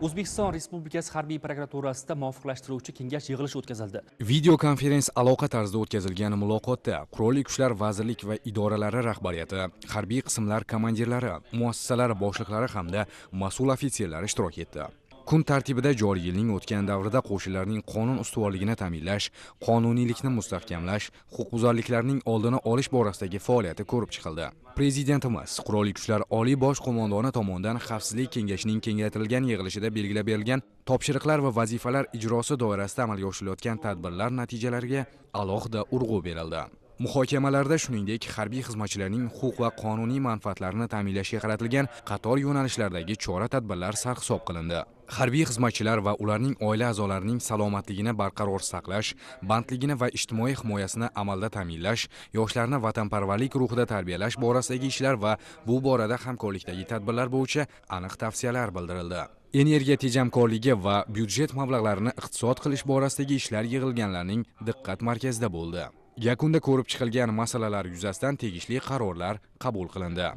O'zbekiston Respublikasi harbiy prokuraturasida muvofiqlashtiruvchi kengash yig'ilishi o'tkazildi. Video konferens aloqa tarzida o'tkazilgan muloqotda Qurolli Kuchlar vazirlik va idoralari rahbariyati, harbiy qismlar komandirlari, muassasalar boshliqlari hamda mas'ul ofitserlar ishtirok etdi. Kun tartibida joriy yilning o'tgan davrida qo'shinlarning qonun ustuvorligini ta'minlash, qonuniylikni mustahkamlash, huquqbuzarliklarning oldini olish borasidagi faoliyati ko'rib chiqildi. Prezidentimiz Qurolli Kuchlar Oliy bosh qo'mondoni tomonidan Xavfsizlik kengashining kengaytirilgan yig'ilishida belgilab berilgan topshiriqlar va vazifalar ijrosi doirasida amalga oshirilayotgan tadbirlar natijalariga alohida urg'u berildi. Muhokamalarda shuningdek harbiy xizmatchilarning huquq va qonuniy manfaatlarini ta'minlashga qaratilgan qator yo'nalishlardagi chora-tadbirlar sarhisob qilindi. Harbiy xizmatchilar va ularning oila a'zolarining salomatligini barqaror saqlash, bandligini va ijtimoiy himoyasini amalda ta'minlash, yoshlarni vatanparvarlik ruhida tarbiyalash borasidagi ishlar va bu borada hamkorlikdagi tadbirlar bo'yicha aniq tavsiyalar bildirildi. Energiya tejamkorligi va byudjet mablag'larini iqtisod qilish borasidagi ishlar yig'ilganlarning diqqat markazida bo'ldi. Yakunda ko'rib chiqilgan masalalar yuzasidan tegishli qarorlar qabul qilindi.